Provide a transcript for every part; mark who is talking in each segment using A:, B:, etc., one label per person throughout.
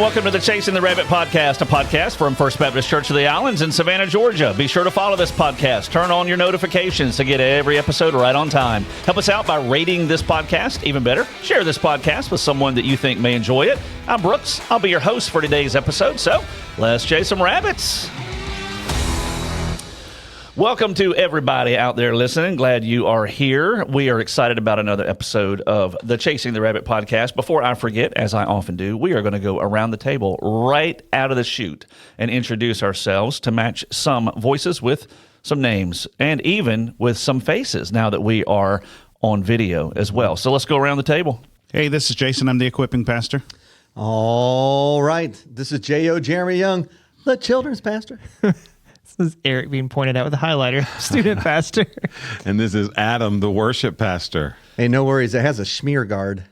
A: welcome to the Chasing the Rabbit podcast, a podcast from First Baptist Church of the Islands in Savannah, Georgia. Be sure to follow this podcast. Turn on your notifications to get every episode right on time. Help us out by rating this podcast. Even better, share this podcast with someone that you think may enjoy it. I'm Brooks. I'll be your host for today's episode, so let's chase some rabbits. Welcome to everybody out there listening. Glad you are here. We are excited about another episode of the Chasing the Rabbit podcast. Before I forget, as I often do, we are going to go around the table right out of the chute and introduce ourselves to match some voices with some names and even with some faces now that we are on video as well. So let's go around the table.
B: Hey, this is Jason. I'm the equipping pastor.
C: All right. This is J.O. Jeremy Young, the children's pastor.
D: This is Eric being pointed out with a highlighter, student pastor.
E: And this is Adam, the worship pastor.
C: Hey, no worries. It has a schmear guard.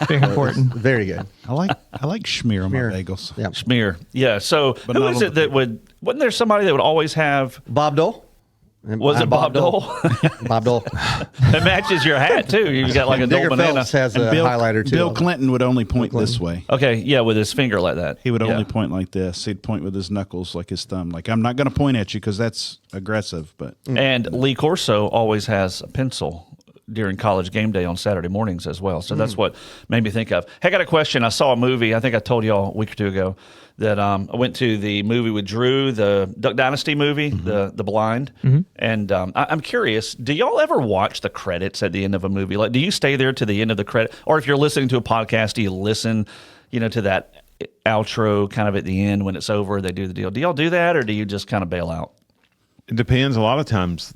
D: Very important.
C: Very good.
B: I like schmear on my
C: Schmear.
B: bagels.
C: Yeah.
A: Smear. Yeah. So
B: But
A: who
B: not
A: is
B: on
A: it
B: the
A: that wasn't there somebody that would always have,
C: Bob Dole.
A: was it Bob Dole?
C: Bob Dole.
A: It matches your hat too. You got like a Dole
C: Digger
A: banana.
C: Phelps has a highlighter too.
B: Bill Clinton would only point this way.
A: Okay, yeah, with his finger like that.
B: He would
A: Yeah.
B: only point like this. He'd point with his knuckles like his thumb. Like, I'm not going to point at you because that's aggressive. But
A: And Lee Corso always has a pencil during college game day on Saturday mornings as well. So that's what made me think of. Hey, I got a question. I saw a movie, I think I told y'all a week or two ago, that I went to the movie with Drew, the Duck Dynasty movie, the Blind. And I'm curious, do y'all ever watch the credits at the end of a movie? Like, do you stay there to the end of the credit? Or if you're listening to a podcast, do you listen, to that outro kind of at the end when it's over, they do the deal? Do y'all do that, or do you just kind of bail out?
E: It depends. A lot of times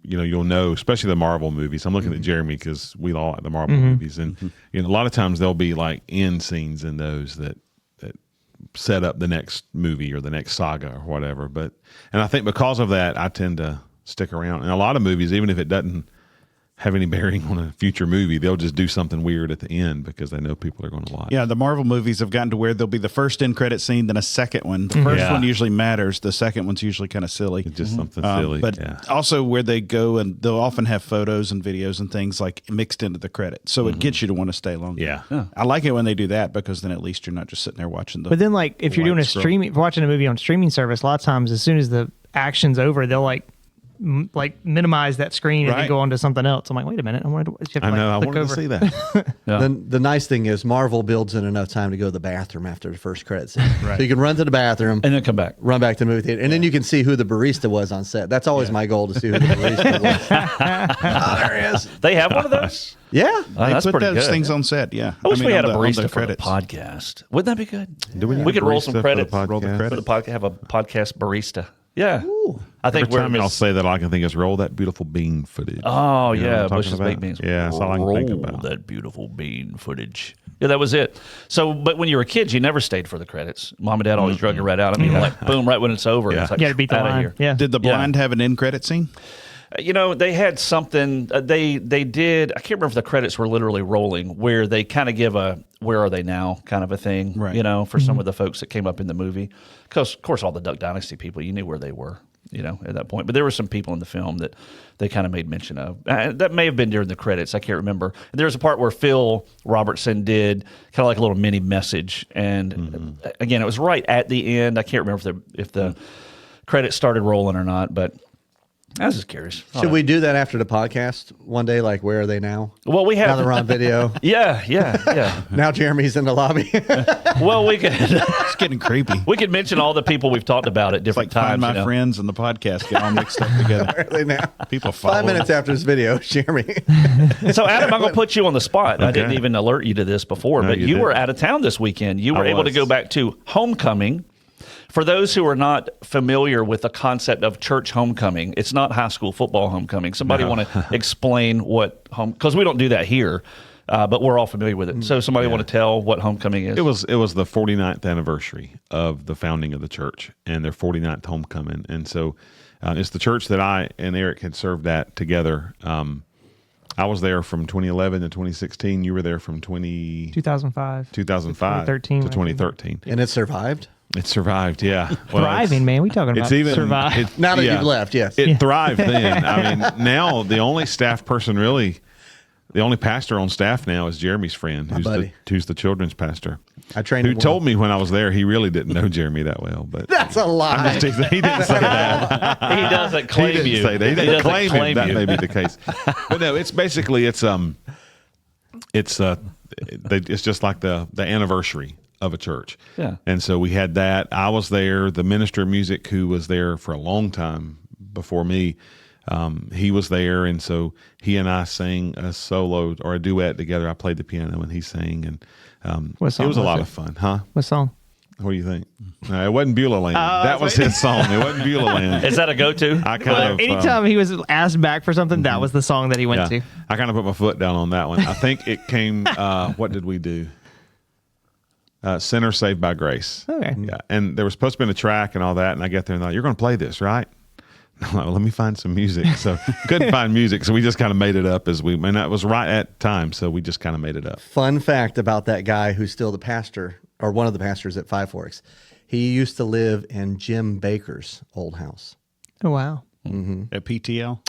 E: you'll know, especially the Marvel movies. I'm looking at Jeremy because we all like the Marvel movies. And a lot of times there'll be like end scenes in those that set up the next movie or the next saga or whatever. And I think because of that, I tend to stick around. And a lot of movies, even if it doesn't have any bearing on a future movie, they'll just do something weird at the end because they know people are going to watch.
B: yeah, the Marvel movies have gotten to where there'll be the first end credit scene, then a second one. The first
E: Yeah.
B: one usually matters. The second one's usually kind of silly.
E: It's just something silly.
B: But
E: yeah.
B: also where they go, and they'll often have photos and videos and things like mixed into the credits. So it gets you to want to stay longer.
E: Yeah.
B: I like it when they do that because then at least you're not just sitting there watching the.
D: But then, like, if you're doing a
B: scroll.
D: streaming, if you're watching a movie on streaming service, a lot of times, as soon as the action's over, they'll minimize that screen and then
B: Right.
D: go on to something else. I'm like, wait a minute, I wanted to. You have to,
E: I know. I
D: click
E: wanted
D: over.
E: to see that.
A: Yeah.
C: The nice thing is Marvel builds in enough time to go to the bathroom after the first credit scene. So you can run to the bathroom,
A: And then come back.
C: run back to the movie theater, and then you can see who the barista was on set. That's always my goal, to see who the barista was. There he is.
A: They have one of those?
C: Yeah.
A: Oh, that's
B: Put
A: pretty
B: those
A: good.
B: things on set, yeah.
A: I wish we had a
B: on the
A: barista for the
B: credits.
A: podcast. Wouldn't that be good?
E: Do we need
A: We
E: a
A: could roll
E: barista
A: some
E: for the
A: credits.
E: podcast?
A: For the podcast, have a podcast barista. Yeah. I think
E: Every time
A: we're
E: I'll say that, all I can think is roll that beautiful bean footage.
A: Oh,
E: You know what
A: yeah,
E: I'm talking
A: Bush's
E: about?
A: baked beans.
E: Yeah, that's all I can think
A: Roll
E: about.
A: that beautiful bean footage. Yeah, that was it. So, but when you were kids, you never stayed for the credits. Mom and Dad always drug you right out. I mean, like, boom, right when it's over.
E: Yeah.
A: It's like,
D: You got to beat the
A: out of
D: line.
A: here.
D: Yeah.
B: Did the
A: Yeah.
B: Blind have an end credit scene?
A: They had something. They did. I can't remember if the credits were literally rolling, where they kind of give a "Where are they now?" kind of a thing.
B: Right.
A: For some of the folks that came up in the movie, because of course all the Duck Dynasty people, you knew where they were. At that point, but there were some people in the film that they kind of made mention of. That may have been during the credits. I can't remember. There was a part where Phil Robertson did kind of like a little mini message, and again, it was right at the end. I can't remember if the credits started rolling or not, but I was just curious.
C: Should we do that after the podcast one day? Like, where are they now?
A: Well, we
C: Now
A: have.
C: they're on video.
A: Yeah.
C: Now Jeremy's in the lobby.
A: Well, we could
B: It's getting creepy.
A: we could mention all the people we've talked about at
B: It's
A: different
B: like
A: times.
B: Find My Friends and the podcast get all mixed up together.
C: Where are they now?
B: People follow
C: 5 minutes after this video, Jeremy.
A: So, Adam, I'm going to put you on the spot. I didn't
E: Okay.
A: even alert you to this before,
E: No,
A: but
E: you
A: you were
E: didn't.
A: out of town this weekend. You were
E: I
A: able to
E: was.
A: go back to homecoming. For those who are not familiar with the concept of church homecoming, it's not high school football homecoming. Somebody want to explain what because we don't do that here, but we're all familiar with it. So, somebody want to tell what homecoming is?
E: It was the 49th anniversary of the founding of the church and their 49th homecoming. And so it's the church that I and Eric had served at together. I was there from 2011 to 2016. You were there from
D: 2005.
E: 2005
D: 2013,
E: to
D: I think.
E: 2013.
C: And it survived.
E: It survived, yeah. Well,
D: Thriving, man. We talking about
E: It's even
D: survive.
E: it-
C: Now that
E: yeah.
C: you've left, yes.
E: It thrived then. I mean, now the only staff person really, the only pastor on staff now is Jeremy's friend,
C: buddy.
E: who's the children's pastor.
C: I trained
E: Who
C: him well.
E: told me when I was there he really didn't know Jeremy that well, but
C: That's a lie.
E: he didn't say that.
A: He doesn't
E: He
A: claim
E: didn't
A: you.
E: say that. He didn't claim it. That
A: you.
E: may be the case. But no, it's basically it's just like the anniversary of a church.
A: Yeah.
E: And so we had that. I was there. The minister of music who was there for a long time before me, he was there, and so he and I sang a solo or a duet together. I played the piano and he sang, and
D: What
E: it
D: song
E: was a
D: was
E: lot
D: it?
E: of fun, huh?
D: What song?
E: What do you think? No, it wasn't Beulah Land. That was his song. It wasn't Beulah Land.
A: Is that a go-to?
E: I kind of
D: Anytime he was asked back for something, that was the song that he went to.
E: I kind of put my foot down on that one. I think it came. What did we do? Sinner Saved by Grace.
D: Okay.
E: Yeah, and there was supposed to be a track and all that, and I get there and thought, "You're going to play this, right?" I'm like, well, let me find some music. So couldn't find music, so we just kind of made it up and that was right at time, so we just kind of made it up.
C: Fun fact about that guy who's still the pastor, or one of the pastors at Five Forks. He used to live in Jim Baker's old house.
D: Oh, wow.
B: At PTL.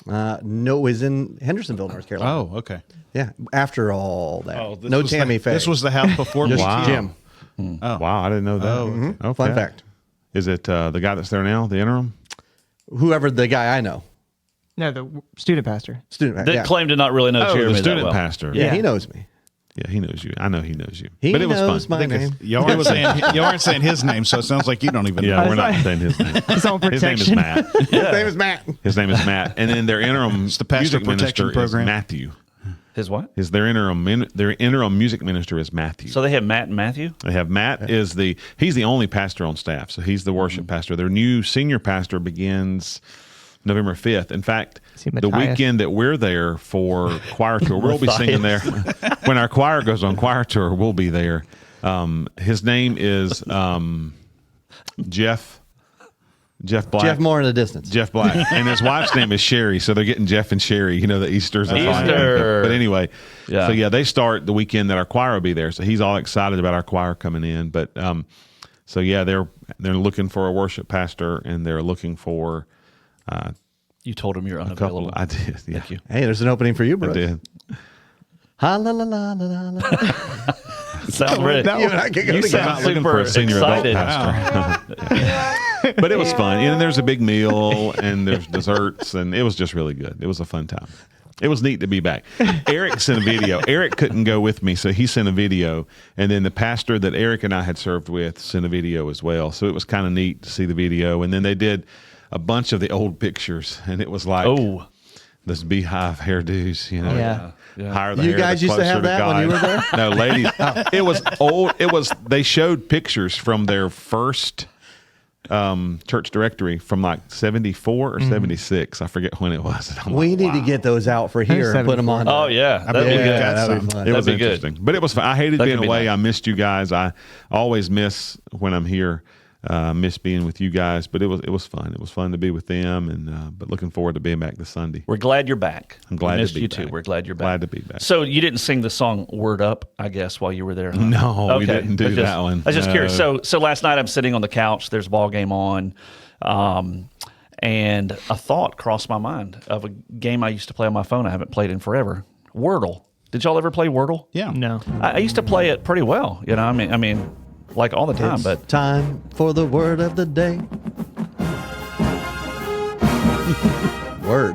C: No, it was in Hendersonville, North Carolina.
B: Oh, okay.
C: Yeah, after all that.
B: This
C: No
B: was
C: Tammy Faye.
B: This was the house before
C: Just
B: PTL.
C: Jim.
E: Wow, I didn't know that. Okay.
C: Fun fact.
E: Is it the guy that's there now, the interim?
C: Whoever the guy I know.
D: No, the student pastor.
C: Student.
A: That
C: yeah.
A: claim to not really know
E: Oh,
A: Jeremy
E: the student
A: that well.
E: pastor.
C: Yeah,
D: Yeah.
C: he knows me.
E: Yeah, he knows you. I know he knows you.
C: He
E: but it was
C: knows
E: fun.
C: my name.
B: Y'all aren't saying his name, so it sounds like you don't even
E: Yeah,
B: know.
E: we're not
D: like-
E: saying his name.
D: His own
E: His name is
D: protection.
E: Matt.
C: His name is Matt.
E: His name is Matt. And then their interim
B: the pastor
E: music
B: protection
E: minister
B: program.
E: is Matthew.
A: His what?
E: Is their interim music minister is Matthew.
A: So they have Matt and Matthew?
E: They have Matt he's the only pastor on staff, so he's the worship pastor. Their new senior pastor begins November 5th. In fact,
D: See,
E: the
D: Matthias.
E: weekend that we're there for choir tour, we'll be singing there. When our choir goes on choir tour, we'll be there. His name is Jeff Black.
C: Jeff Moore in the distance.
E: Jeff Black, and his wife's name is Sherry, so they're getting Jeff and Sherry. You know, the Easter's.
A: Easter.
E: But anyway,
A: Yeah.
E: So they start the weekend that our choir will be there. So he's all excited about our choir coming in. But so yeah, they're looking for a worship pastor, and they're looking for
A: You told him you're
E: a
A: unavailable.
E: couple. I did. Yeah,
A: Thank you.
C: Hey, there's an opening for you,
E: I
C: bro.
E: did.
C: Ha la la la la la la.
A: Sound ready.
C: You and I can go
A: You
C: together.
A: sound
E: Looking for
A: super
E: a senior
A: excited.
E: adult pastor. But it was fun. And there's a big meal, and there's desserts, and it was just really good. It was a fun time. It was neat to be back. Eric sent a video. Eric couldn't go with me, so he sent a video. And then the pastor that Eric and I had served with sent a video as well. So it was kind of neat to see the video. And then they did a bunch of the old pictures, and it was like
A: Oh,
E: this beehive hairdos, you know.
D: Yeah.
A: Yeah.
E: Higher the
C: You
E: hair,
C: guys
E: the
C: used to have
E: closer
C: that when you
E: God.
C: were there?
E: No, ladies. It was old. They showed pictures from their first church directory from like 74 or 76. I forget when it was. And I'm
C: We
E: like,
C: need to
E: wow.
C: get those out for here and put them on.
A: Oh, yeah. That'd be
B: bet
A: good.
B: that's
C: that'd be
B: some.
C: fun.
E: It was
A: That'd be good.
E: interesting, but it was fun. I hated
A: That
E: being
A: could be
E: away.
A: nice.
E: I missed you guys. I always miss when I'm here. Miss being with you guys, but it was fun. It was fun to be with them, and but looking forward to being back this Sunday.
A: We're glad you're back.
E: I'm glad
A: We
E: to
A: missed
E: be
A: you
E: back.
A: too. We're glad you're back.
E: Glad to be back.
A: So you didn't sing the song "Word Up," I guess, while you were there. Huh?
E: No, we didn't do
A: I was just-
E: that one.
A: I was just
E: No.
A: curious. So last night I'm sitting on the couch. There's a ball game on, and a thought crossed my mind of a game I used to play on my phone. I haven't played in forever. Wordle. Did y'all ever play Wordle?
B: Yeah.
D: No.
A: I used to play it pretty well. You know, I mean, like all the time.
C: It's
A: But
C: time for the word of the day. Word.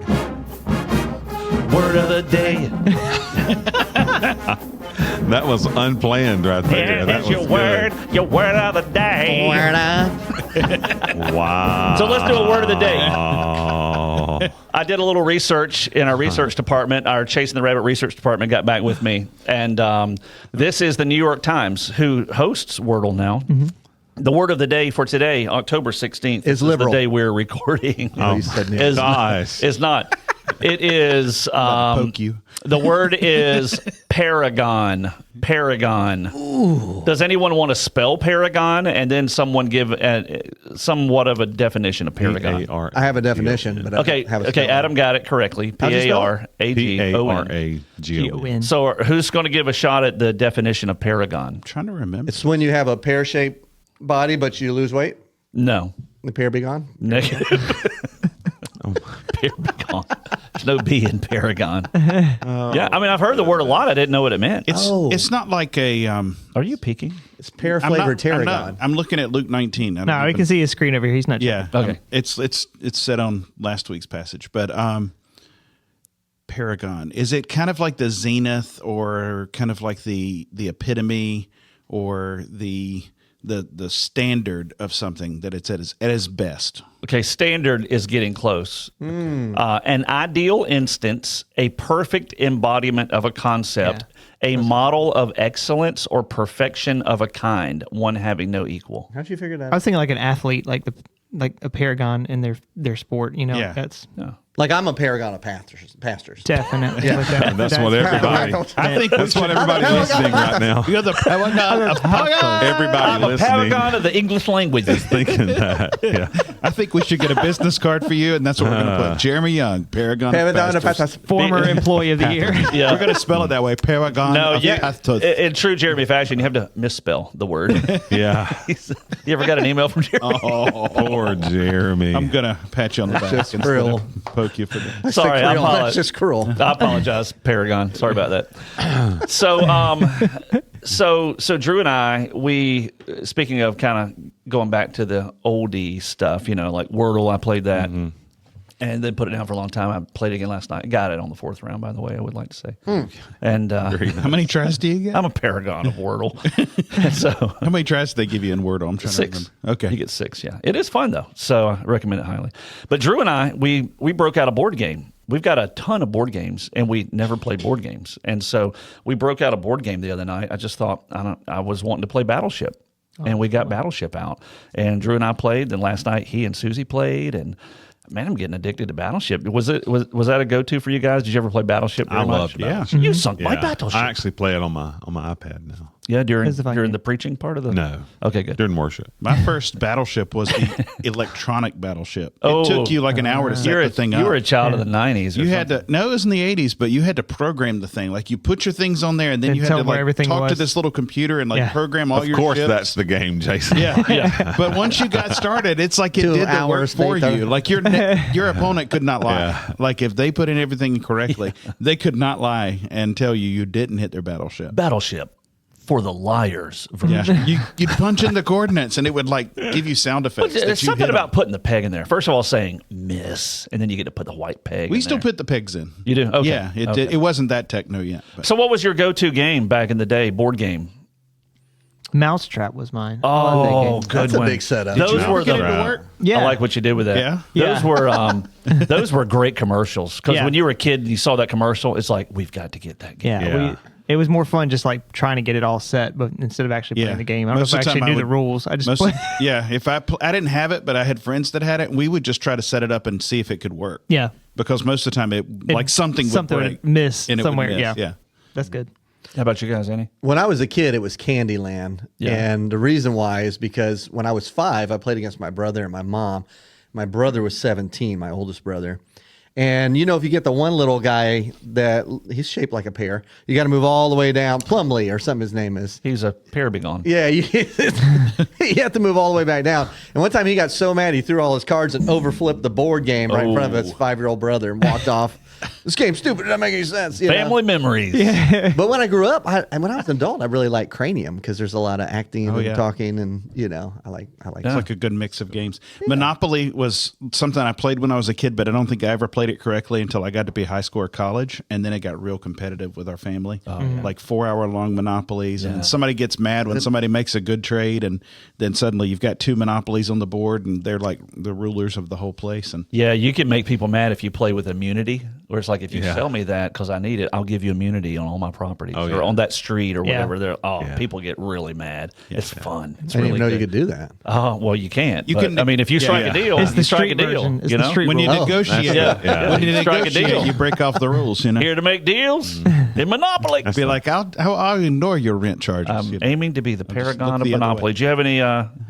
A: word of the day.
E: That was unplanned right there. That
A: Here's
E: was
A: your word. Your word of the day.
E: Good. Wow.
A: So let's do a word of the day.
E: Oh.
A: I did a little research in our research department. Our Chasing the Rabbit research department got back with me. And this is the New York Times, who hosts Wordle now. The word of the day for today, October 16th,
C: Is
A: the
C: liberal.
A: day we're recording.
C: Oh, you said no.
A: is,
E: Gosh.
A: is not. It is.
B: Poke you.
A: The word is paragon. Paragon. Does anyone want to spell paragon and then someone give somewhat of a definition of paragon?
E: P-A-R-A.
C: I have a definition, but I
A: Okay,
C: don't have a
A: okay.
C: spelling.
A: Adam got it correctly.
C: How'd you spell it?
A: P-A-R-A-G-O-N.
E: P-A-R-A-G-O-N.
D: G-O-N.
A: So who's going to give a shot at the definition of paragon?
B: I'm trying to remember.
C: It's when you have a pear-shaped body, but you lose weight.
A: No.
C: The pear be gone.
A: Negative. Paragon. There's no B in Paragon. Yeah, I mean, I've heard the word a lot. I didn't know what it meant.
B: It's not like a.
A: Are you peeking?
C: It's pear flavored tarragon.
B: I'm looking at Luke 19. I don't
D: No, we
B: even-
D: can see his screen over here. He's not.
B: Yeah.
A: Okay.
B: It's set on last week's passage, but Paragon, is it kind of like the zenith, or kind of like the epitome, or the standard of something that it's at its best?
A: Okay, standard is getting close. An ideal instance, a perfect embodiment of a concept, a model of excellence or perfection of a kind, one having no equal.
C: How'd you figure that
D: I
C: out?
D: was thinking like an athlete, like a paragon in their sport. You know,
B: Yeah.
D: that's
C: Like I'm a paragon of pastors.
D: definitely. Like
E: That's what everybody.
B: I think
E: That's what everybody's listening right now.
B: You're the Paragon of
E: Everybody
A: I'm a
E: listening
A: paragon of the English language.
E: is thinking that. Yeah.
B: I think we should get a business card for you, and that's what we're going to put. Jeremy Young, Paragon of
C: Paragon of
B: Pastors.
C: pastors.
D: Former employee of the year.
A: Yeah.
B: We're going to spell it that way. Paragon
A: No,
B: of
A: you,
B: Pastors.
A: in true Jeremy fashion, you have to misspell the word.
E: Yeah.
A: You ever got an email from Jeremy?
E: Poor Jeremy.
B: I'm going to pat you on the back
C: Just
B: instead
C: cruel.
B: of poke you for that.
A: Sorry, I
C: That's
A: apologize.
C: just cruel.
A: I apologize, Paragon. Sorry about that. So Drew and I, we, speaking of kind of going back to the oldie stuff, like Wordle, I played that. And then put it down for a long time. I played it again last night. Got it on the 4th round, by the way, I would like to say. And
B: How many tries do you get?
A: I'm a paragon of Wordle. So
B: How many tries did they give you in Wordle? I'm trying
A: 6.
B: to remember. Okay.
A: You get 6, yeah. It is fun, though. So I recommend it highly. But Drew and I, we broke out a board game. We've got a ton of board games, and we never played board games. And so we broke out a board game the other night. I just thought, I was wanting to play Battleship. And we got Battleship out. And Drew and I played. Then last night, he and Susie played. And man, I'm getting addicted to Battleship. Was that a go-to for you guys? Did you ever play Battleship very
E: I
A: much?
E: love Battleship.
A: You sunk my
E: Yeah.
A: Battleship.
E: I actually play it on my iPad now.
A: Yeah, during
D: It's a fun game.
A: the preaching part of the...
E: No.
A: Okay, good.
E: During worship.
B: My first Battleship was the electronic Battleship. It
A: Oh.
B: took you like an hour to set
A: You're
B: the thing
A: you
B: up.
A: were a child of the 90s. Or
B: You had
A: something.
B: to, no, it was in the 80s, but you had to program the thing. Like you put your things on there, and then
D: And
B: you had
D: tell
B: to
D: them where
B: like
D: everything
B: talk to
D: was.
B: this little computer and like
D: Yeah.
B: program all
E: Of
B: your
E: course,
B: ships.
E: that's the game, Jason.
B: Yeah. But once you got started, it's like it
C: 2
B: did the work
C: hours
B: for
C: later.
B: you. Like your opponent could not lie.
E: Yeah.
B: Like if they put in everything correctly, they could not lie and tell you didn't hit their battleship.
A: Battleship for the liars. version.
B: Yeah, you'd punch in the coordinates, and it would like give you sound effects.
A: There's
B: that you
A: something
B: hit
A: about
B: 'em.
A: putting the peg in there. First of all, saying miss, and then you get to put the white peg.
B: We
A: in
B: still
A: there.
B: put the pegs in.
A: You do? Okay.
B: Yeah, it
A: Okay.
B: did. It wasn't that techno yet. But.
A: So, what was your go-to game back in the day? Board game.
D: Mousetrap was mine. I love that game.
A: good
C: That's a
A: one.
C: big setup.
A: Those
E: you
A: were
B: Get
A: the.
B: it to work?
D: Yeah.
A: I like what you did with that.
B: Yeah?
A: Those
D: Yeah.
A: were those were great commercials. Because
D: Yeah.
A: when you were a kid and you saw that commercial, it's like we've got to get that game.
D: Yeah,
E: Yeah.
D: it was more fun just like trying to get it all set, but instead of actually playing
B: Yeah.
D: the game, I don't
B: Most
D: know
B: of
D: if
B: the
D: I actually
B: time I
D: knew the
B: would-
D: rules. I just
B: Most,
D: played.
B: yeah, if I didn't have it, but I had friends that had it, and we would just try to set it up and see if it could work.
D: Yeah,
B: Because most of the time, like something would break,
D: miss
B: and it would
D: somewhere.
B: miss.
D: Yeah,
B: Yeah.
D: that's good.
A: How about you guys, Annie?
C: When I was a kid, it was Candyland.
A: Yeah.
C: And the reason why is because when I was 5, I played against my brother and my mom. My brother was 17, my oldest brother. And if you get the one little guy that he's shaped like a pear, you got to move all the way down. Plumley or something his name is.
A: He's a Paragon.
C: Yeah, you have to move all the way back down. And one time he got so mad he threw all his cards and overflipped the board game right in front of his 5-year-old brother and walked off. This game's stupid. It doesn't make any sense.
A: Family memories.
C: But when I grew up, and when I was an adult, I really liked Cranium because there's a lot of acting and
B: yeah.
C: talking, and I like.
B: It's like a good mix of games. Monopoly was something I played when I was a kid, but I don't think I ever played it correctly until I got to be high school or college, and then it got real competitive with our family. Like 4-hour-long Monopolies, and somebody gets mad when somebody makes a good trade, and then suddenly you've got 2 Monopolies on the board, and they're like the rulers of the whole place. And
A: Yeah, you can make people mad if you play with immunity, where it's like, if you
E: Yeah.
A: sell me that because I need it, I'll give you immunity on all my properties
E: Oh,
A: or
E: yeah.
A: on that street or
D: Yeah.
A: whatever.
E: Yeah.
A: People get really mad. It's fun. It's
C: I didn't
A: really
C: even know
A: good.
C: you could do that.
A: Oh, well, you can't.
B: You
A: but,
B: can-
A: I mean, if you
B: yeah,
A: strike
B: yeah.
A: a deal,
D: It's the
A: you strike a
D: street
A: deal.
D: version. It's
A: you
D: the
A: know?
D: street
B: when you
D: rule.
B: negotiate,
A: Yeah.
B: when you
A: You strike a
B: negotiate,
A: deal.
B: you break off the rules. You know,
A: Here to make deals in Monopoly.
B: be like, I'll ignore your rent charges.
A: I'm
B: you know.
A: aiming to be the
B: look
A: paragon of
B: the other
A: Monopoly.
B: way.
A: Do you have any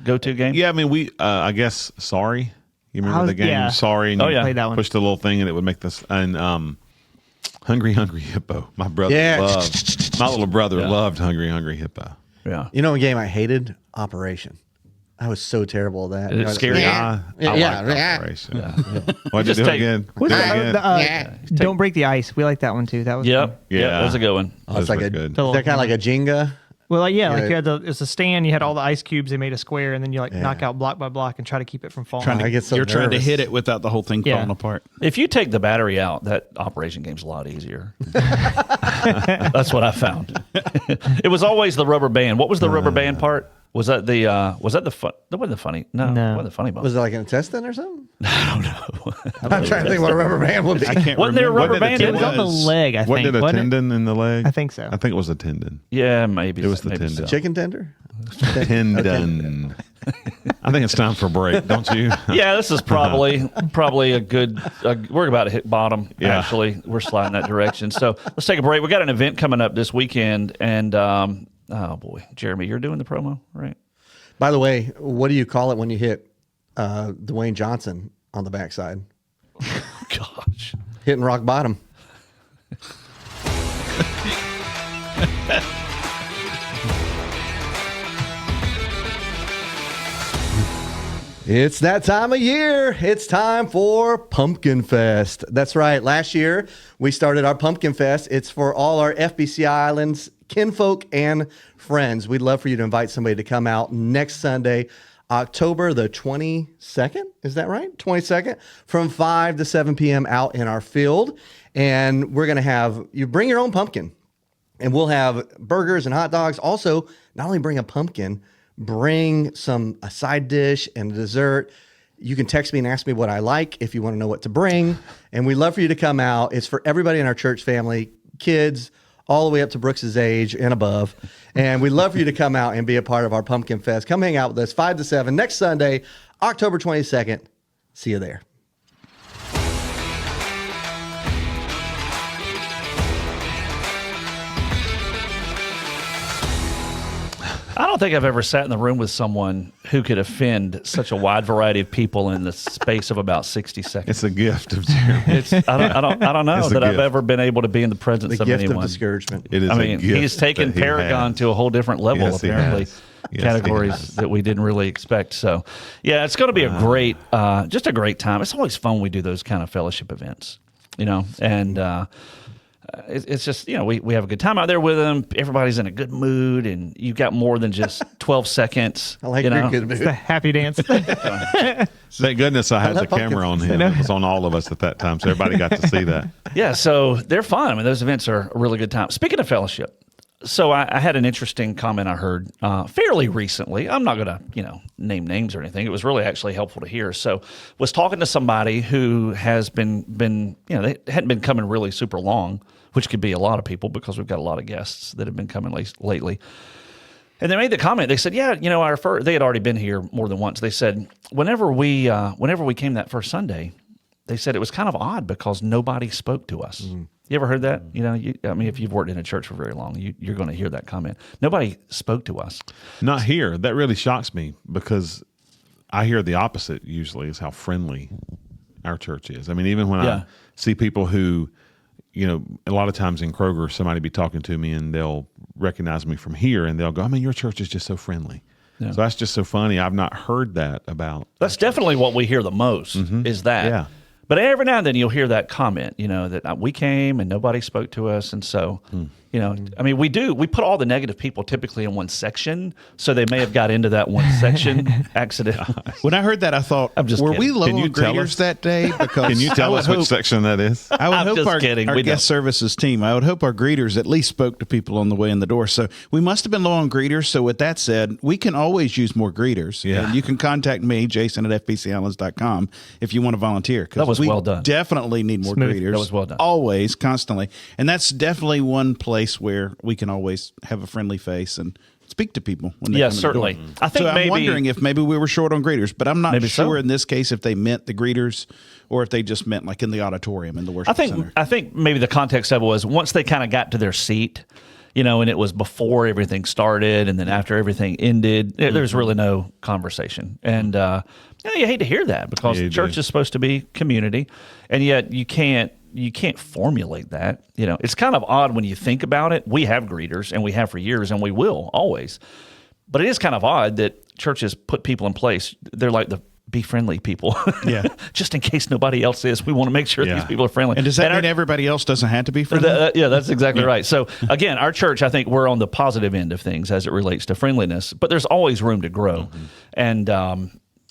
A: go-to game?
E: Yeah, I mean, we, I guess, Sorry. You remember the game
D: yeah.
E: Sorry? And
A: Oh,
E: you
A: yeah.
D: Played that one.
E: Push the little thing and it would make this. And Hungry Hungry Hippo. My brother
C: Yeah.
E: loved. My little brother loved Hungry Hungry Hippo.
A: Yeah.
C: You know, a game I hated, Operation. I was so terrible at that.
A: Is it scary?
C: Yeah.
E: I like
C: Yeah.
E: Operation. What'd you
A: Just
E: do
A: take-
E: again?
D: What's
E: Do it
D: that?
E: again?
D: Don't break the ice. We like that one too. That was fun.
A: Yep. Yeah. That was a good one.
C: Oh, it's
E: Those
C: like
E: were
C: a,
E: good.
C: is that kind of like a Jenga?
D: Well, like
C: Yeah.
D: you had it's a stand. You had all the ice cubes. They made a square, and then you knock out block by block and try to keep it from falling.
C: I get so
B: You're trying to
C: nervous.
B: hit it without the whole thing
D: Yeah.
B: falling apart.
A: If you take the battery out, that operation game's a lot easier. That's what I found. It was always the rubber band. What was the rubber band part? Was that the fun? That wasn't the funny. No,
D: No.
A: it wasn't the funny part.
C: Was it like an intestine or something?
A: I don't know.
C: I'm trying to think what a rubber band would be.
B: I can't
A: Wasn't there a
B: remember.
A: rubber band
D: It
A: in
D: was on the leg, I think.
E: Wasn't it a
D: wasn't
E: tendon in the leg?
D: I think so.
E: I think it was a tendon.
A: Yeah, maybe
E: It was the
A: maybe
E: tendon.
A: so.
C: Chicken tender?
E: Tendon. I think it's time for a break, don't you?
A: Yeah, this is probably a good. We're about to hit bottom.
E: Yeah.
A: Actually, we're sliding that direction. So let's take a break. We got an event coming up this weekend, and oh boy, Jeremy, you're doing the promo, right?
C: By the way, what do you call it when you hit Dwayne Johnson on the backside?
A: Gosh.
C: Hitting rock bottom. It's that time of year. It's time for Pumpkin Fest. That's right. Last year, we started our Pumpkin Fest. It's for all our FBC Islands kinfolk and friends. We'd love for you to invite somebody to come out next Sunday, October the 22nd. Is that right? 22nd, from 5 to 7 p.m. out in our field. And we're going to have you bring your own pumpkin. And we'll have burgers and hot dogs. Also, not only bring a pumpkin, bring a side dish and a dessert. You can text me and ask me what I like if you want to know what to bring. And we'd love for you to come out. It's for everybody in our church family, kids, all the way up to Brooks's age and above. And we'd love for you to come out and be a part of our Pumpkin Fest. Come hang out with us 5 to 7 next Sunday, October 22nd. See you there.
A: I don't think I've ever sat in the room with someone who could offend such a wide variety of people in the space of about 60 seconds.
E: It's a gift of Jeremy.
A: I don't know
E: It's a
A: that I've
E: gift.
A: ever been able to be in the presence
C: The
A: of
C: gift
A: anyone.
C: of discouragement.
E: It is
A: I
E: a
A: mean,
E: gift
A: he's taken
E: that he
A: Paragon
E: has.
A: to a whole different level,
E: Yes, he
A: apparently.
E: has. Yes, he
A: Categories
E: has.
A: that we didn't really expect. So, yeah, it's going to be a great, just a great time. It's always fun when we do those kind of fellowship events, and it's just, we have a good time out there with them. Everybody's in a good mood, and you've got more than just 12 seconds.
C: I like
A: you
C: your
A: know?
C: good
D: The
C: mood.
D: happy dance.
E: Thank goodness I had
C: love
E: the camera on him. It was on all of us at that time, so everybody got to see that.
A: Yeah, so they're fun. I mean, those events are a really good time. Speaking of fellowship, so I had an interesting comment I heard fairly recently. I'm not going to, name names or anything. It was really actually helpful to hear. So, was talking to somebody who has been, they hadn't been coming really super long, which could be a lot of people because we've got a lot of guests that have been coming lately. And they made the comment. They said, "Yeah, they had already been here more than once." They said, "Whenever we came that first Sunday, they said it was kind of odd because nobody spoke to us." You ever heard that? If you've worked in a church for very long, you're going to hear that comment. Nobody spoke to us.
E: Not here. That really shocks me because I hear the opposite usually is how friendly our church is. I mean, even when
A: Yeah.
E: I see people who, a lot of times in Kroger, somebody be talking to me and they'll recognize me from here and they'll go, your church is just so friendly.
A: Yeah.
E: So that's just so funny. I've not heard that about.
A: That's definitely what we hear the most is that.
E: Yeah.
A: But every now and then you'll hear that comment, that we came and nobody spoke to us. And so, we put all the negative people typically in one section. So they may have got into that one section accidentally.
B: When I heard that, I thought,
A: I'm just
B: were
A: kidding.
B: we low
E: Can you
B: on
E: tell
B: greeters
E: us?
B: that day? Because
E: Can you tell
B: I
E: us
B: would
E: which
B: hope-
E: section that is?
B: I would
A: I'm
B: hope
A: just
B: our,
A: kidding.
B: our
A: We
B: guest services team, I would hope our greeters at least spoke to people on the way in the door. So we must have been low on greeters. So with that said, we can always use more greeters.
E: Yeah.
B: And you can contact me, Jason at FBCIslands.com, if you want to volunteer. 'Cause
A: That was
B: we
A: well done.
B: Definitely need more
D: Smooth.
B: greeters.
A: That was well done.
B: Always, constantly. And that's definitely one place where we can always have a friendly face and speak to people when they
A: Yeah,
B: come in the
A: certainly.
B: door.
A: I think
B: so I'm
A: maybe-
B: wondering if maybe we were short on greeters, but I'm not
A: Maybe so.
B: sure in this case if they meant the greeters or if they just meant like in the auditorium in the worship center.
A: I think maybe the context of it was once they kind of got to their seat, and it was before everything started and then after everything ended, there's really no conversation. And you hate to hear that because
E: Yeah, you
A: church
E: do.
A: is supposed to be community, and yet you can't formulate that. It's kind of odd when you think about it. We have greeters and we have for years and we will always. But it is kind of odd that churches put people in place. They're like the be friendly people.
B: Yeah.
A: Just in case nobody else is. We want to make sure
E: Yeah.
A: these people are friendly.
B: And does that
A: our-
B: mean everybody else doesn't have to be friendly?
A: yeah, that's exactly right. So again, our church, I think we're on the positive end of things as it relates to friendliness, but there's always room to grow. And,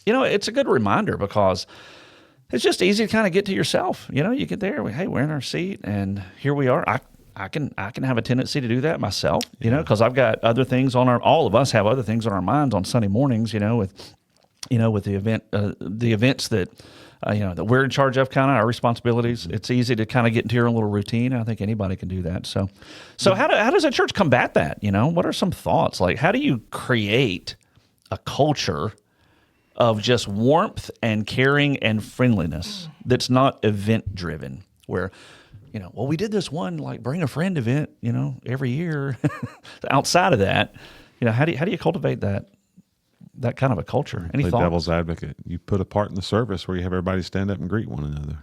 A: it's a good reminder because it's just easy to kind of get to yourself. You get there, hey, we're in our seat and here we are. I can have a tendency to do that myself, because I've got other things all of us have other things on our minds on Sunday mornings, with the events that, that we're in charge of, kind of our responsibilities. It's easy to kind of get into your own little routine. I think anybody can do that. So how does a church combat that? What are some thoughts? Like, how do you create a culture of just warmth and caring and friendliness that's not event driven, where, we did this one, like, bring a friend event, every year. Outside of that, how do you cultivate that kind of a culture? Any
E: Play
A: thoughts?
E: devil's advocate. You put a part in the service where you have everybody stand up and greet one another.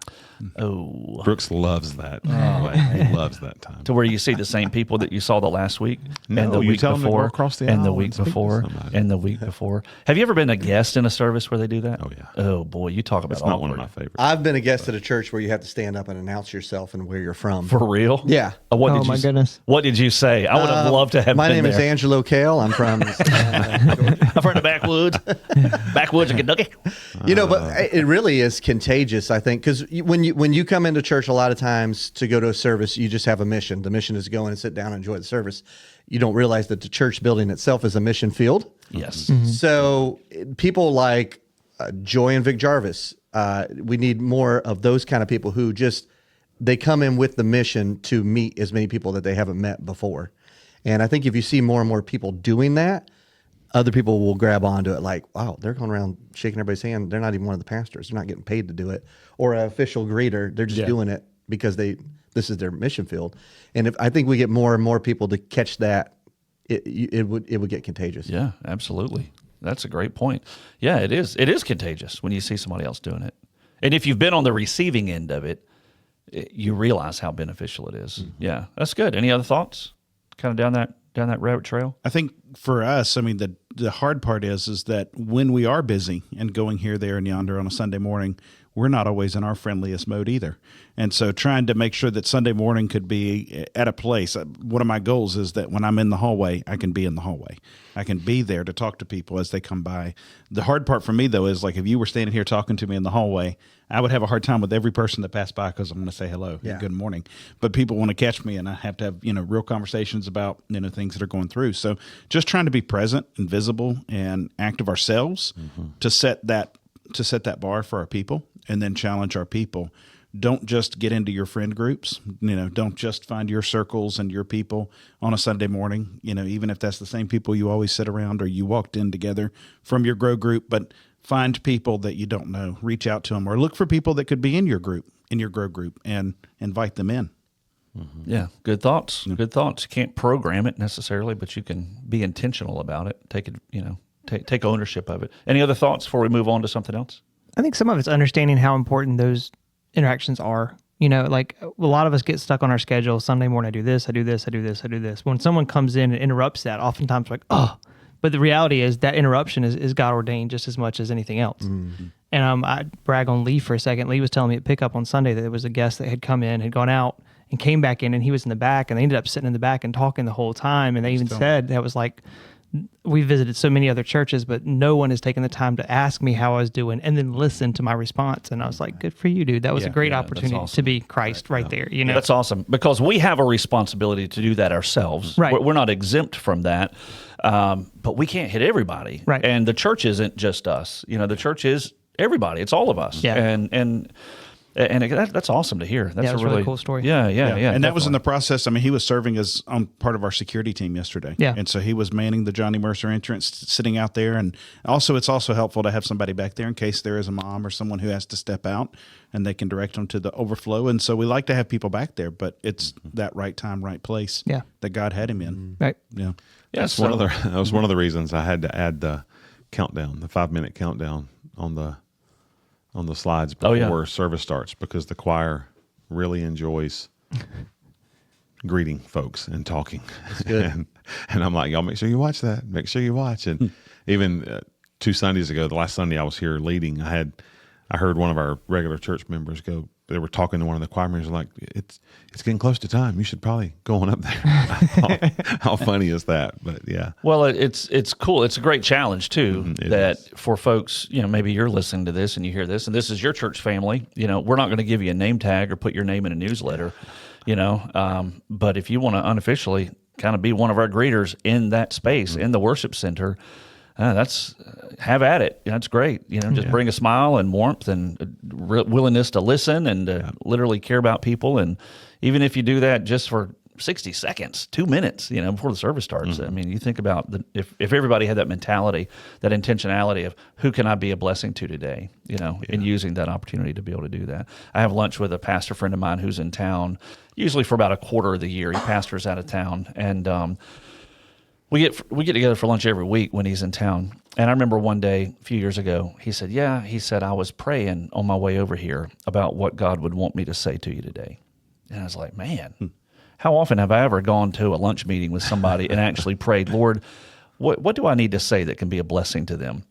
A: Oh,
E: Brooks loves that. He loves that time.
A: to where you see the same people that you saw the last week
E: No,
A: and the
E: you
A: week
E: tell them to go
A: before
E: across the
A: and the
E: aisle
A: week
E: and speak to
A: before
E: somebody.
A: and the week before. Have you ever been a guest in a service where they do that?
E: Oh, yeah.
A: Oh boy, you talk about
E: It's not one of
A: awkward.
E: my favorites.
C: I've been a guest at a church where you have to stand up and announce yourself and where you're from.
A: For real?
C: Yeah.
A: What
D: Oh,
A: did you
D: my
A: s-
D: goodness.
A: What did you say? I would have loved to have.
C: My
A: been
C: name is
A: there.
C: Angelo Kale. I'm from.
A: I'm from the backwoods of Kentucky.
C: But it really is contagious, I think, because when you come into church, a lot of times to go to a service, you just have a mission. The mission is to go in and sit down and enjoy the service. You don't realize that the church building itself is a mission field.
A: Yes.
C: So people like Joy and Vic Jarvis, we need more of those kind of people who just, they come in with the mission to meet as many people that they haven't met before. And I think if you see more and more people doing that, other people will grab onto it like, wow, they're going around shaking everybody's hand. They're not even one of the pastors. They're not getting paid to do it. Or an official greeter. They're just doing it because this is their mission field. And I think we get more and more people to catch that, it would get contagious.
A: Yeah, absolutely. That's a great point. Yeah, it is. It is contagious when you see somebody else doing it. And if you've been on the receiving end of it, you realize how beneficial it is. Yeah, that's good. Any other thoughts? Kind of down that rabbit trail?
B: I think for us, I mean, the hard part is that when we are busy and going here, there, and yonder on a Sunday morning, we're not always in our friendliest mode either. And so trying to make sure that Sunday morning could be at a place, one of my goals is that when I'm in the hallway, I can be in the hallway. I can be there to talk to people as they come by. The hard part for me, though, is like if you were standing here talking to me in the hallway, I would have a hard time with every person that passed by because I'm going to say hello, and good morning. But people want to catch me, and I have to have real conversations about things that are going through. So just trying to be present and visible and active ourselves to set that bar for our people, and then challenge our people. Don't just get into your friend groups. Don't just find your circles and your people on a Sunday morning. Even if that's the same people you always sit around or you walked in together from your grow group, but find people that you don't know, reach out to them, or look for people that could be in your group, in your grow group, and invite them in.
A: Yeah, good thoughts. Good thoughts. You can't program it necessarily, but you can be intentional about it. Take it, take ownership of it. Any other thoughts before we move on to something else?
D: I think some of it's understanding how important those interactions are. Like a lot of us get stuck on our schedule. Sunday morning, I do this, I do this, I do this, I do this. When someone comes in and interrupts that, oftentimes we're like, oh. But the reality is that interruption is God ordained just as much as anything else. Mm-hmm. And I brag on Lee for a second. Lee was telling me at pickup on Sunday that there was a guest that had come in, had gone out, and came back in, and he was in the back, and they ended up sitting in the back and talking the whole time. And they even said that was like, we visited so many other churches, but no one has taken the time to ask me how I was doing and then listen to my response. And I was like, good for you, dude. That was a great opportunity
A: awesome.
D: to be Christ right there.
A: That's awesome because we have a responsibility to do that ourselves.
D: Right.
A: We're not exempt from that, but we can't hit everybody.
D: Right.
A: And the church isn't just us. The church is everybody. It's all of us.
D: Yeah.
A: And that's awesome to hear. That's
D: it's a really cool story.
A: Yeah.
B: And that was in
A: definitely.
B: the process. I mean, he was serving as on part of our security team yesterday.
D: Yeah.
B: And so he was manning the Johnny Mercer entrance, sitting out there. And also, it's also helpful to have somebody back there in case there is a mom or someone who has to step out, and they can direct them to the overflow. And so we like to have people back there, but it's that right time, right place that God had him in.
D: Right.
B: Yeah.
A: Yeah,
E: That's that was one of the reasons I had to add the countdown, the 5-minute countdown on the slides before service starts, because the choir really enjoys greeting folks and talking.
C: That's good.
E: And I'm like, y'all make sure you watch that. Make sure you watch. And even 2 Sundays ago, the last Sunday I was here leading, I heard one of our regular church members go. They were talking to one of the choir members, like, it's getting close to time. You should probably go on up there. I thought, how funny is that? But yeah.
A: Well, it's cool. It's a great challenge too. That
E: is.
A: for folks, maybe you're listening to this and you hear this, and this is your church family. We're not going to give you a name tag or put your name in a newsletter. But if you want to unofficially kind of be one of our greeters in that space in the worship center, that's have at it. That's great. Just bring a smile and warmth and willingness to listen and to literally care about people. And even if you do that just for 60 seconds, 2 minutes, before the service starts. I mean, you think about if everybody had that mentality, that intentionality of who can I be a blessing to today, and using that opportunity to be able to do that. I have lunch with a pastor friend of mine who's in town, usually for about a quarter of the year. He pastors out of town, and we get together for lunch every week when he's in town. And I remember one day a few years ago, he said, I was praying on my way over here about what God would want me to say to you today. And I was like, man, how often have I ever gone to a lunch meeting with somebody and actually prayed, Lord, what do I need to say that can be a blessing to them?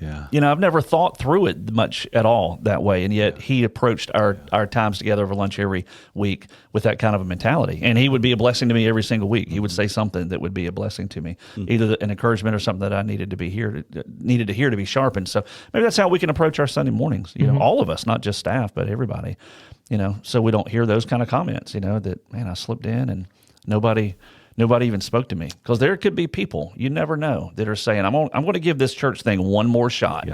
E: Yeah.
A: I've never thought through it much at all that way. And yet he approached our times together over lunch every week with that kind of a mentality. And he would be a blessing to me every single week. He would say something that would be a blessing to me, either an encouragement or something that I needed to hear to be sharpened. So maybe that's how we can approach our Sunday mornings, all of us, not just staff, but everybody, so we don't hear those kind of comments, that, man, I slipped in and nobody even spoke to me, because there could be people you never know that are saying, I'm going to give this church thing one more shot,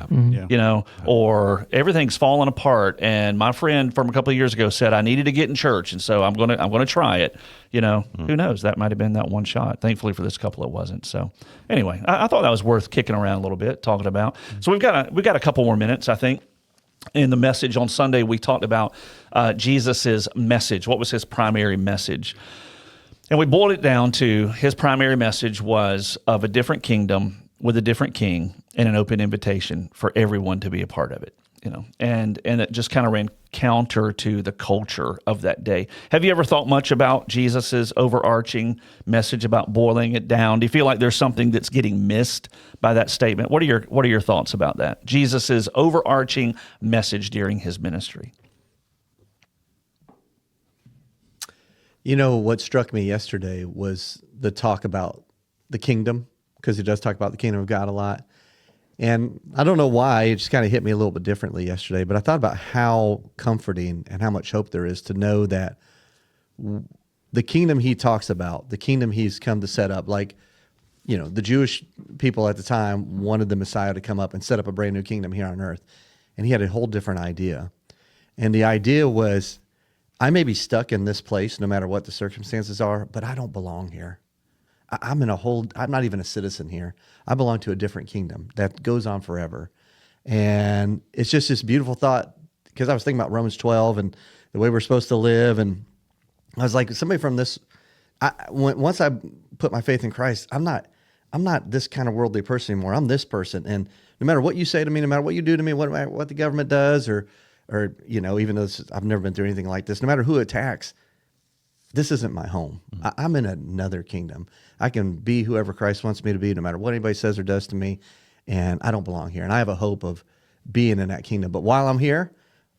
A: or everything's falling apart. And my friend from a couple of years ago said I needed to get in church, and so I'm going to try it. Who knows? That might have been that one shot. Thankfully for this couple, it wasn't. So anyway, I thought that was worth kicking around a little bit, talking about. So we've got a couple more minutes, I think. In the message on Sunday, we talked about Jesus's message. What was his primary message? And we boiled it down to his primary message was of a different kingdom with a different king and an open invitation for everyone to be a part of it. And it just kind of ran counter to the culture of that day. Have you ever thought much about Jesus's overarching message, about boiling it down? Do you feel like there's something that's getting missed by that statement? What are your thoughts about that? Jesus's overarching message during his ministry.
C: What struck me yesterday was the talk about the kingdom, because he does talk about the kingdom of God a lot. And I don't know why, it just kind of hit me a little bit differently yesterday, but I thought about how comforting and how much hope there is to know that the kingdom he talks about, the kingdom he's come to set up, like, the Jewish people at the time wanted the Messiah to come up and set up a brand new kingdom here on earth. And he had a whole different idea. And the idea was, I may be stuck in this place no matter what the circumstances are, but I don't belong here. I'm not even a citizen here. I belong to a different kingdom that goes on forever. And it's just this beautiful thought, because I was thinking about Romans 12 and the way we're supposed to live. And I was like, somebody from this, once I put my faith in Christ, I'm not this kind of worldly person anymore. I'm this person. And no matter what you say to me, no matter what you do to me, what the government does, or even though I've never been through anything like this, no matter who attacks, this isn't my home. I'm in another kingdom. I can be whoever Christ wants me to be, no matter what anybody says or does to me, and I don't belong here. And I have a hope of being in that kingdom. But while I'm here,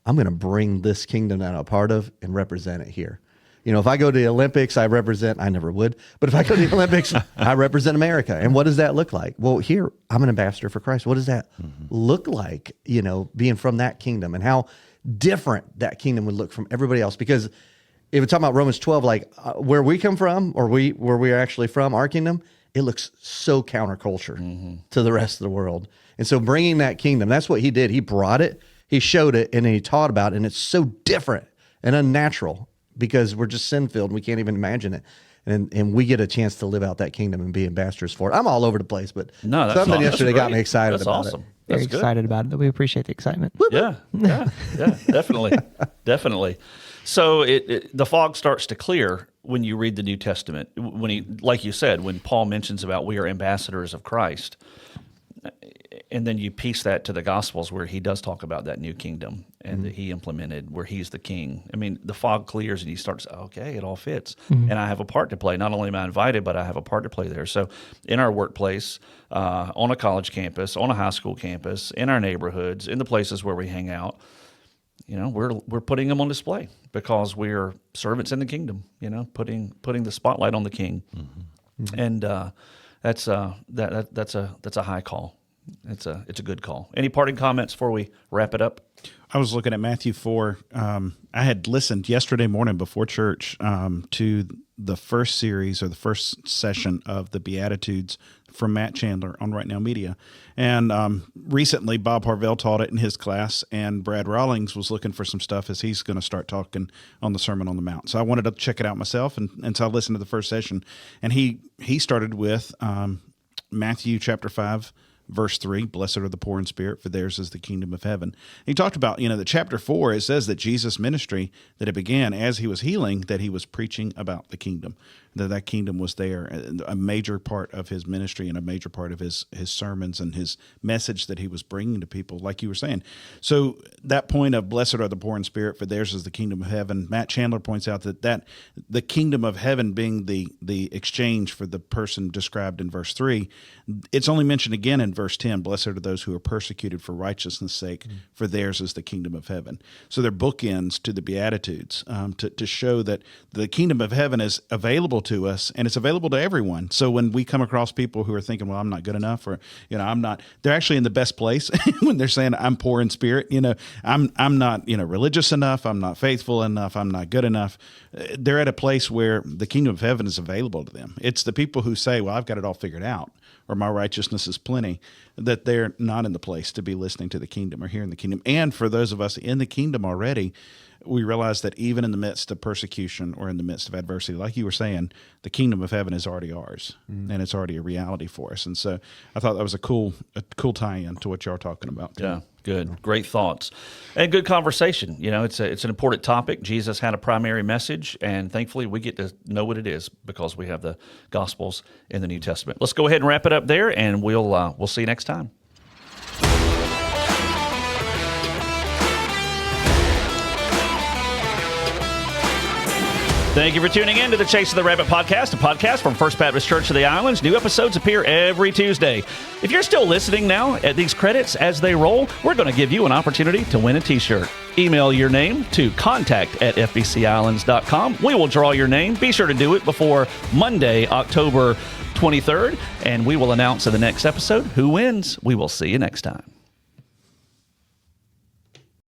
C: I'm going to bring this kingdom that I'm a part of and represent it here. If I go to the Olympics, I never would, but if I go to the Olympics, I represent America. And what does that look like? Well, here, I'm an ambassador for Christ. What does that look like, being from that kingdom, and how different that kingdom would look from everybody else? Because if we're talking about Romans 12, like where we come from, or where we are actually from, our kingdom, it looks so counterculture to the rest of the world. And so bringing that kingdom, that's what he did. He brought it, he showed it, and then he taught about it. And it's so different and unnatural, because we're just sin-filled and we can't even imagine it. And we get a chance to live out that kingdom and be ambassadors for it. I'm all over the place, but something yesterday got me excited
A: that's
C: about
A: awesome.
C: it.
D: Very
A: That's good.
D: excited about it. We appreciate the excitement.
A: Yeah, definitely, definitely. So the fog starts to clear when you read the New Testament. When like you said, when Paul mentions about we are ambassadors of Christ, and then you piece that to the Gospels where he does talk about that new kingdom and that he implemented where he's the king. I mean, the fog clears and you start to say, okay, it all fits. And I have a part to play. Not only am I invited, but I have a part to play there. So in our workplace, on a college campus, on a high school campus, in our neighborhoods, in the places where we hang out, we're putting them on display because we're servants in the kingdom, putting the spotlight on the king. And that's a high call. It's a good call. Any parting comments before we wrap it up?
B: I was looking at Matthew 4. I had listened yesterday morning before church to the first series or the first session of the Beatitudes from Matt Chandler on Right Now Media. And recently, Bob Harvell taught it in his class, and Brad Rawlings was looking for some stuff as he's going to start talking on the Sermon on the Mount. So I wanted to check it out myself, and so I listened to the first session. And he started with Matthew chapter 5, verse 3, blessed are the poor in spirit, for theirs is the kingdom of heaven. He talked about, the chapter 4, it says that Jesus' ministry, that it began as he was healing, that he was preaching about the kingdom, that kingdom was there, a major part of his ministry and a major part of his sermons and his message that he was bringing to people, like you were saying. So that point of blessed are the poor in spirit, for theirs is the kingdom of heaven, Matt Chandler points out that the kingdom of heaven being the exchange for the person described in verse 3, it's only mentioned again in verse 10, blessed are those who are persecuted for righteousness' sake, for theirs is the kingdom of heaven. So they're bookends to the Beatitudes to show that the kingdom of heaven is available to us, and it's available to everyone. So when we come across people who are thinking, well, I'm not good enough, or I'm not, they're actually in the best place when they're saying I'm poor in spirit. I'm not religious enough, I'm not faithful enough, I'm not good enough. They're at a place where the kingdom of heaven is available to them. It's the people who say, well, I've got it all figured out, or my righteousness is plenty, that they're not in the place to be listening to the kingdom or hearing the kingdom. And for those of us in the kingdom already, we realize that even in the midst of persecution or in the midst of adversity, like you were saying, the kingdom of heaven is already ours, and it's already a reality for us. And so I thought that was a cool tie-in to what you are talking about.
A: Yeah, good. Great thoughts. And good conversation. It's an important topic. Jesus had a primary message, and thankfully we get to know what it is because we have the Gospels in the New Testament. Let's go ahead and wrap it up there, and we'll see you next time. Thank you for tuning in to the Chase of the Rabbit podcast, a podcast from First Baptist Church of the Islands. New episodes appear every Tuesday. If you're still listening now at these credits as they roll, we're going to give you an opportunity to win a t-shirt. Email your name to contact@fbcislands.com. We will draw your name. Be sure to do it before Monday, October 23rd, and we will announce in the next episode who wins. We will see you next time.